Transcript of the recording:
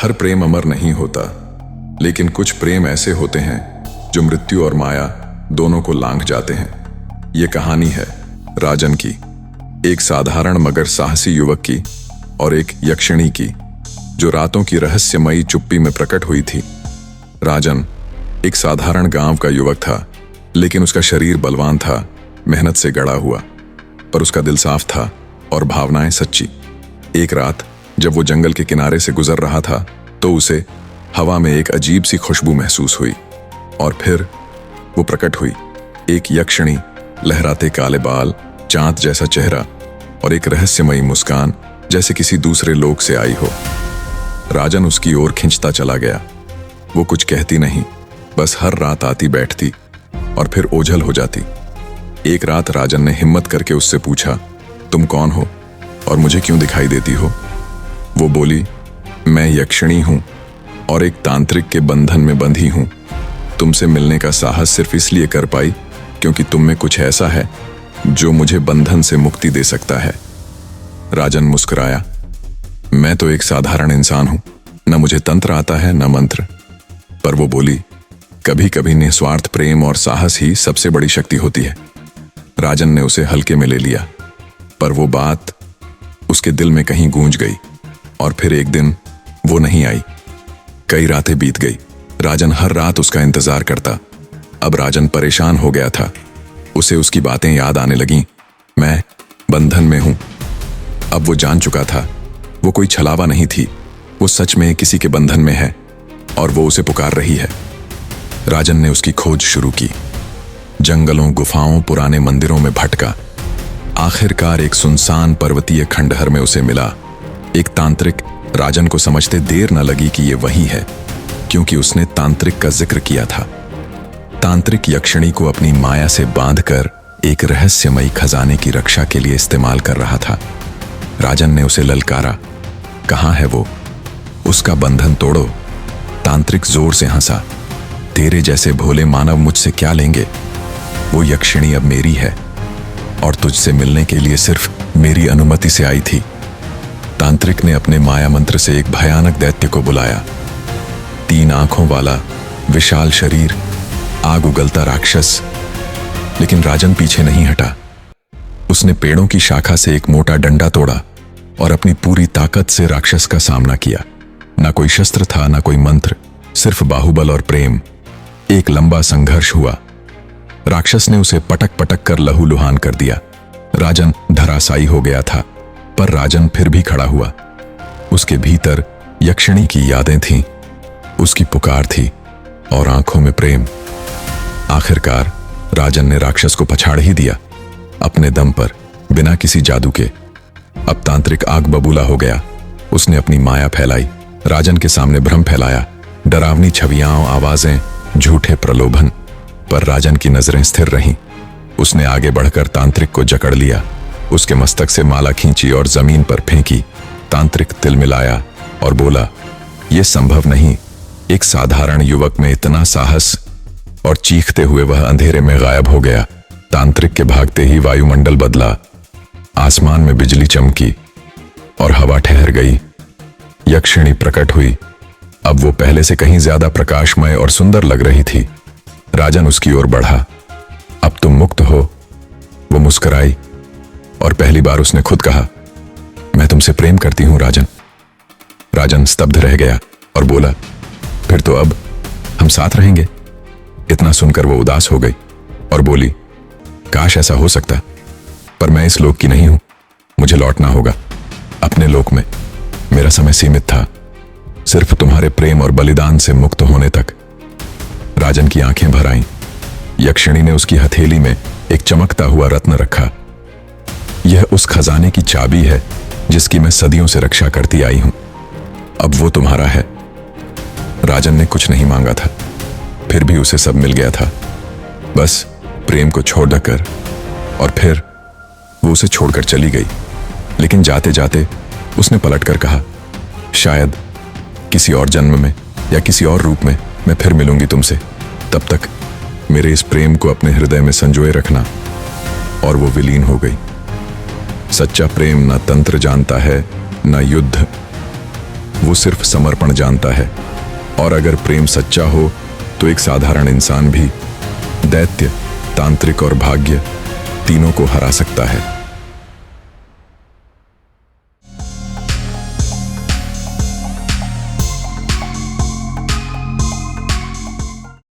हर प्रेम अमर नहीं होता, लेकिन कुछ प्रेम ऐसे होते हैं जो मृत्यु और माया दोनों को लांघ जाते हैं। ये कहानी है राजन की, एक साधारण मगर साहसी युवक की और एक यक्षिणी की, जो रातों की रहस्यमयी चुप्पी में प्रकट हुई थी। राजन एक साधारण गांव का युवक था, लेकिन उसका शरीर बलवान था, मेहनत से गढ़ा हुआ, पर उसका दिल साफ था और भावनाएं सच्ची। एक रात जब वो जंगल के किनारे से गुजर रहा था, तो उसे हवा में एक अजीब सी खुशबू महसूस हुई और फिर वो प्रकट हुई। एक यक्षिणी, लहराते काले बाल, चांद जैसा चेहरा और एक रहस्यमयी मुस्कान, जैसे किसी दूसरे लोक से आई हो। राजन उसकी ओर खिंचता चला गया। वो कुछ कहती नहीं, बस हर रात आती बैठती और फिर ओझल हो जाती। एक रात राजन ने हिम्मत करके उससे पूछा, तुम कौन हो और मुझे क्यों दिखाई देती हो? वो बोली, मैं यक्षिणी हूं और एक तांत्रिक के बंधन में बंधी हूं। तुमसे मिलने का साहस सिर्फ इसलिए कर पाई क्योंकि तुम में कुछ ऐसा है जो मुझे बंधन से मुक्ति दे सकता है। राजन मुस्कुराया, मैं तो एक साधारण इंसान हूं, न मुझे तंत्र आता है न मंत्र। पर वो बोली, कभी कभी निस्वार्थ प्रेम और साहस ही सबसे बड़ी शक्ति होती है। राजन ने उसे हल्के में ले लिया, पर वो बात उसके दिल में कहीं गूंज गई और फिर एक दिन वो नहीं आई। कई रातें बीत गई। राजन हर रात उसका इंतजार करता। अब राजन परेशान हो गया था। उसे उसकी बातें याद आने लगीं। मैं बंधन में हूं। अब वो जान चुका था, वो कोई छलावा नहीं थी, वो सच में किसी के बंधन में है और वो उसे पुकार रही है। राजन ने उसकी खोज शुरू की। जंगलों, गुफाओं, पुराने मंदिरों में भटका। आखिरकार एक सुनसान पर्वतीय खंडहर में उसे मिला एक तांत्रिक। राजन को समझते देर न लगी कि ये वही है, क्योंकि उसने तांत्रिक का जिक्र किया था। तांत्रिक यक्षिणी को अपनी माया से बांधकर एक रहस्यमयी खजाने की रक्षा के लिए इस्तेमाल कर रहा था। राजन ने उसे ललकारा, कहाँ है वो? उसका बंधन तोड़ो। तांत्रिक जोर से हंसा, तेरे जैसे भोले मानव मुझसे क्या लेंगे? वो यक्षिणी अब मेरी है और तुझसे मिलने के लिए सिर्फ मेरी अनुमति से आई थी। तांत्रिक ने अपने माया मंत्र से एक भयानक दैत्य को बुलाया। 3 आंखों वाला, विशाल शरीर, आग उगलता राक्षस। लेकिन राजन पीछे नहीं हटा। उसने पेड़ों की शाखा से एक मोटा डंडा तोड़ा और अपनी पूरी ताकत से राक्षस का सामना किया। ना कोई शस्त्र था, ना कोई मंत्र, सिर्फ बाहुबल और प्रेम। एक लंबा संघर्ष हुआ। राक्षस ने उसे पटक पटक कर लहूलुहान कर दिया। राजन धराशायी हो गया था, पर राजन फिर भी खड़ा हुआ। उसके भीतर यक्षिणी की यादें थीं, उसकी पुकार थी और आंखों में प्रेम। आखिरकार राजन ने राक्षस को पछाड़ ही दिया, अपने दम पर, बिना किसी जादू के। अब तांत्रिक आग बबूला हो गया। उसने अपनी माया फैलाई, राजन के सामने भ्रम फैलाया, डरावनी छवियां, आवाजें, झूठे प्रलोभन। पर राजन की नजरें स्थिर रहीं। उसने आगे बढ़कर तांत्रिक को जकड़ लिया, उसके मस्तक से माला खींची और जमीन पर फेंकी। तांत्रिक तिलमिलाया और बोला, यह संभव नहीं। एक साधारण युवक में इतना साहस, और चीखते हुए वह अंधेरे में गायब हो गया। तांत्रिक के भागते ही वायुमंडल बदला, आसमान में बिजली चमकी और हवा ठहर गई। यक्षिणी प्रकट हुई। अब वो पहले से कहीं ज्यादा प्रकाशमय और सुंदर लग रही थी। राजन उसकी ओर बढ़ा। अब तुम मुक्त हो। वो मुस्कुराई और पहली बार उसने खुद कहा, मैं तुमसे प्रेम करती हूं राजन। राजन स्तब्ध रह गया और बोला, फिर तो अब हम साथ रहेंगे। इतना सुनकर वो उदास हो गई और बोली, काश ऐसा हो सकता, पर मैं इस लोक की नहीं हूं। मुझे लौटना होगा अपने लोक में। मेरा समय सीमित था, सिर्फ तुम्हारे प्रेम और बलिदान से मुक्त होने तक। राजन की आंखें भर आईं। यक्षिणी ने उसकी हथेली में एक चमकता हुआ रत्न रखा। यह उस खजाने की चाबी है जिसकी मैं सदियों से रक्षा करती आई हूं। अब वो तुम्हारा है। राजन ने कुछ नहीं मांगा था, फिर भी उसे सब मिल गया था, बस प्रेम को छोड़ कर। और फिर वो उसे छोड़कर चली गई। लेकिन जाते जाते उसने पलटकर कहा, शायद किसी और जन्म में या किसी और रूप में मैं फिर मिलूंगी तुमसे। तब तक मेरे इस प्रेम को अपने हृदय में संजोए रखना। और वो विलीन हो गई। सच्चा प्रेम न तंत्र जानता है, न युद्ध, वो सिर्फ समर्पण जानता है। और अगर प्रेम सच्चा हो तो एक साधारण इंसान भी दैत्य, तांत्रिक और भाग्य तीनों को हरा सकता है।